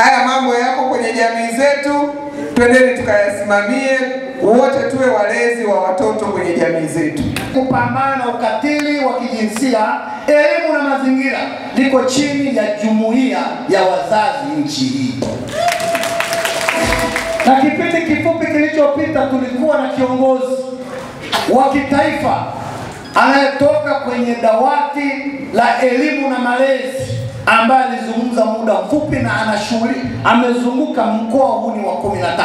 Haya mambo yako kwenye jamii zetu, twendeni tukayasimamie, wote tuwe walezi wa watoto kwenye jamii zetu. Kupambana na ukatili wa kijinsia, elimu na mazingira liko chini ya jumuiya ya wazazi nchi hii. Na kipindi kifupi kilichopita tulikuwa na kiongozi wa kitaifa anayetoka kwenye dawati la elimu na malezi ambaye alizungumza muda mfupi na anashughuli amezunguka mkoa huu wa 13.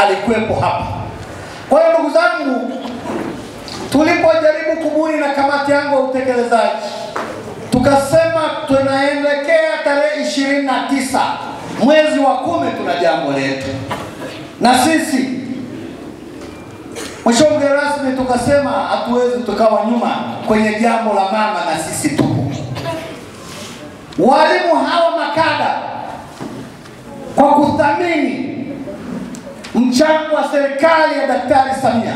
Alikuwepo hapa. Kwa hiyo ndugu zangu, tulipojaribu kubuni na kamati yangu ya utekelezaji, tukasema tunaelekea tarehe 29 mwezi wa 10 tuna jambo letu. Na sisi mheshimiwa mgeni rasmi tukasema hatuwezi tukawa nyuma kwenye jambo la mama, na sisi tupo. Walimu hawa makada kwa kuthamini mchango wa serikali ya Daktari Samia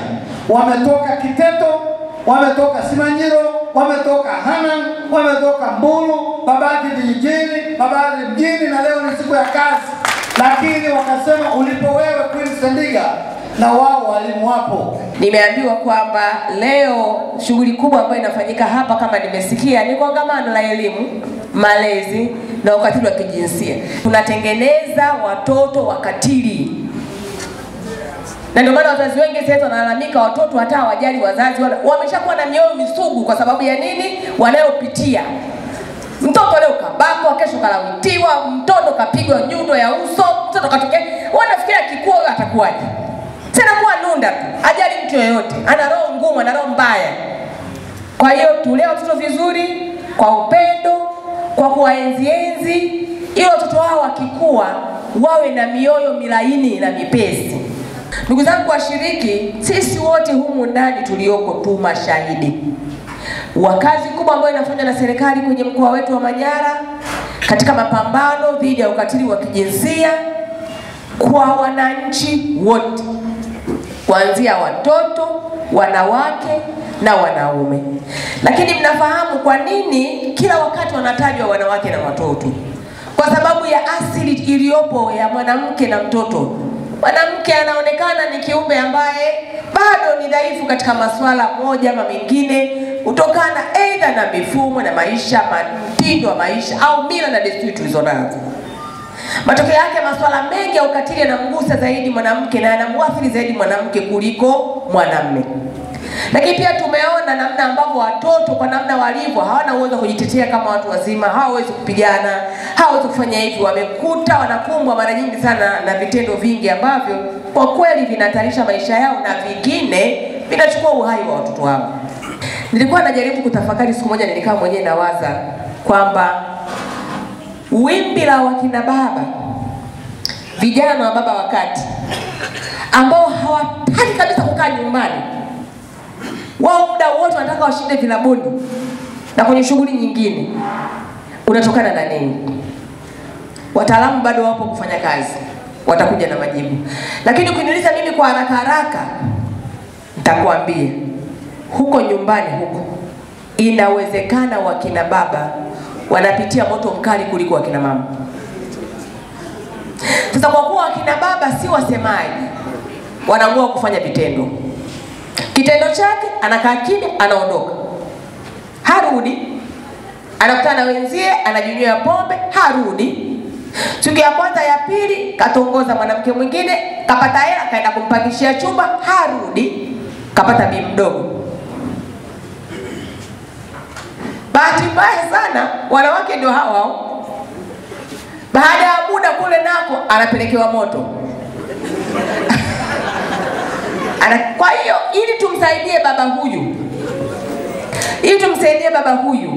wametoka Kiteto, wametoka Simanjiro, wametoka Hanang, wametoka Mbulu, Babati vijijini, Babati mjini, na leo ni siku ya kazi. Lakini wakasema ulipo wewe Queen Sendiga na wao walimu wapo. Nimeambiwa kwamba leo shughuli kubwa ambayo inafanyika hapa kama nimesikia ni kongamano la elimu, malezi na ukatili wa kijinsia. Tunatengeneza watoto wakatili. Na ndio maana wazazi wengi sasa wanalalamika watoto hata hawajali wazazi, wameshakuwa na mioyo misugu kwa sababu ya nini? Wanayopitia. Mtoto leo kabakwa, kesho kalawitiwa, mtoto kapigwa nyundo ya uso, mtoto katokea, wanafikiria kikua atakuwaje. Tena kuwa nunda tu, ajali mtu yoyote, ana roho ngumu, ana roho mbaya. Kwa hiyo tulee watoto vizuri, kwa upendo, kwa kuwaenzi, ili watoto wao wakikua wawe na mioyo milaini na mipesi. Ndugu zangu washiriki, sisi wote humu ndani tulioko tu mashahidi wa kazi kubwa ambayo inafanywa na serikali kwenye mkoa wetu wa Manyara katika mapambano dhidi ya ukatili wa kijinsia kwa wananchi wote, kuanzia watoto, wanawake na wanaume. Lakini mnafahamu kwa nini kila wakati wanatajwa wanawake na watoto? Kwa sababu ya asili iliyopo ya mwanamke na mtoto. Mwanamke anaonekana ni kiumbe ambaye bado ni dhaifu katika masuala moja ama mengine, kutokana aidha na mifumo na maisha, mtindo wa maisha au mila na desturi tulizonazo. Matokeo yake masuala mengi ya ukatili yanamgusa zaidi mwanamke na yanamwathiri zaidi mwanamke kuliko mwanamume. Lakini pia tumeona namna ambavyo watoto kwa namna walivyo hawana uwezo wa kujitetea kama watu wazima, hawawezi kupigana, hawawezi kufanya hivi, wamekuta wanakumbwa mara nyingi sana na vitendo vingi ambavyo kwa kweli vinahatarisha maisha yao na vingine vinachukua uhai wa watoto wao. Nilikuwa najaribu kutafakari siku moja, nilikaa mwenyewe nawaza kwamba wimbi la wakina baba, vijana wa baba wakati ambao hawataki kabisa kukaa nyumbani, wao muda wote wanataka washinde vilabuni na kwenye shughuli nyingine, unatokana na nini? Wataalamu bado wapo kufanya kazi, watakuja na majibu. Lakini ukiniuliza mimi kwa haraka haraka, nitakwambia huko nyumbani huko inawezekana wakina baba wanapitia moto mkali kuliko wakina mama. Sasa kwa kuwa wakina baba si wasemaji, wanaamua kufanya vitendo. Kitendo chake anakaa kimya, anaondoka. Harudi, anakutana na wenzie, anajinywa pombe, harudi. Siku ya kwanza ya pili katongoza mwanamke mwingine, kapata hela, kaenda kumpangishia chumba, harudi, kapata bibi mdogo. Bahati mbaya sana wanawake ndio hao. Baada ya muda kule nako anapelekewa moto. Kwa hiyo ili tumsaidie baba huyu,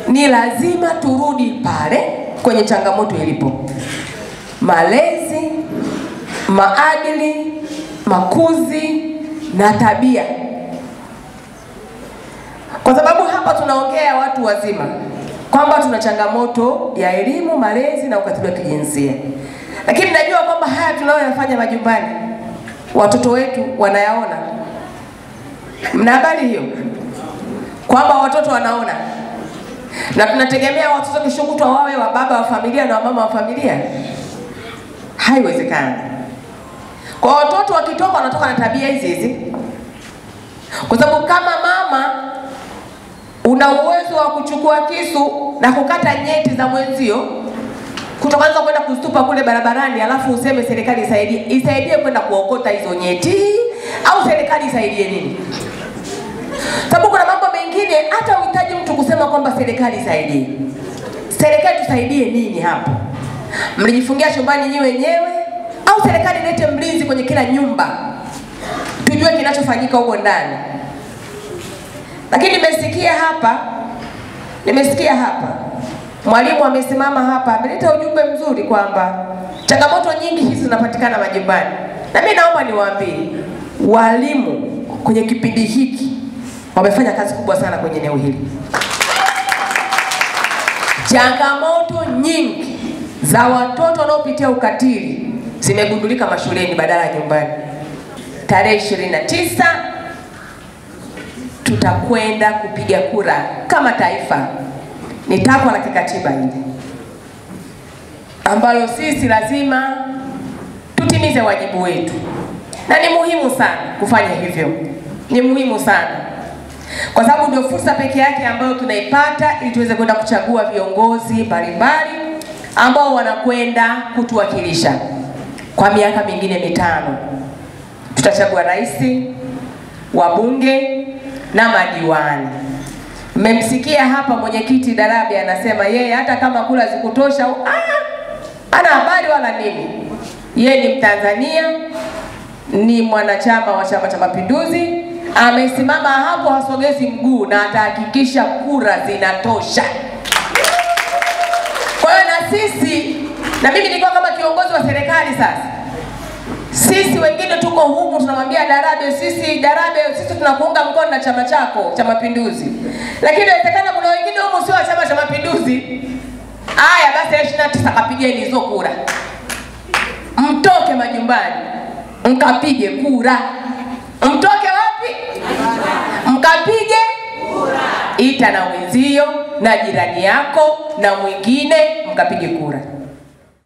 ni lazima turudi pale kwenye changamoto ilipo. Malezi, maadili, makuzi na tabia. Kwa sababu hapa tunaongea watu wazima kwamba tuna changamoto ya elimu, malezi na ukatili wa kijinsia. Lakini najua kwamba haya tunayoyafanya majumbani watoto wetu wanayaona. Mna habari hiyo? Kwamba watoto wanaona. Na tunategemea watoto kesho kutwa wawe wa baba wa familia na wa mama wa familia? Haiwezekani. Kwa watoto wakitoka wanatoka na tabia hizi hizi. Kwa sababu kama mama una uwezo wa kuchukua kisu na kukata nyeti za mwenzio, kutokanza kwenda kustupa kule barabarani, alafu useme serikali isaidie kwenda kuokota hizo nyeti, au serikali isaidie nini? Sababu kuna mambo mengine hata uhitaji mtu kusema kwamba serikali isaidie. Serikali tusaidie nini hapo? Mlijifungia chumbani nyi wenyewe, au serikali ilete mlinzi kwenye kila nyumba tujue kinachofanyika huko ndani? Lakini nimesikia hapa mwalimu amesimama hapa ameleta ujumbe mzuri kwamba changamoto nyingi hizi zinapatikana majumbani. Na mimi naomba niwaambie walimu kwenye kipindi hiki wamefanya kazi kubwa sana kwenye eneo hili. Changamoto nyingi za watoto wanaopitia ukatili zimegundulika mashuleni badala ya nyumbani. Tarehe 29 tutakwenda kupiga kura kama taifa. Ni takwa la kikatiba hili ambalo sisi lazima tutimize wajibu wetu, na ni muhimu sana kufanya hivyo. Ni muhimu sana kwa sababu ndio fursa pekee yake ambayo tunaipata ili tuweze kwenda kuchagua viongozi mbalimbali ambao wanakwenda kutuwakilisha kwa miaka mingine 5. Tutachagua rais, wabunge na madiwani. Mmemsikia hapa mwenyekiti Darabi anasema yeye hata kama kula zikutosha ana habari wala nini. Yeye ni Mtanzania, ni mwanachama wa Chama cha Mapinduzi, amesimama hapo hasogezi mguu na atahakikisha kura zinatosha. Kwa hiyo na sisi, na mimi nilikuwa kama kiongozi wa serikali sasa, sisi wengine tuko huku tunamwambia Darabe, sisi tunakuunga mkono na chama chako cha Mapinduzi. Lakini inawezekana kuna wengine huko sio wa Chama cha Mapinduzi. Haya basi 29 kapigeni hizo kura. Mtoke majumbani, mkapige kura. Mtoke wapi? Mkapige kura. Ita na wenzio na jirani yako na mwingine mkapige kura.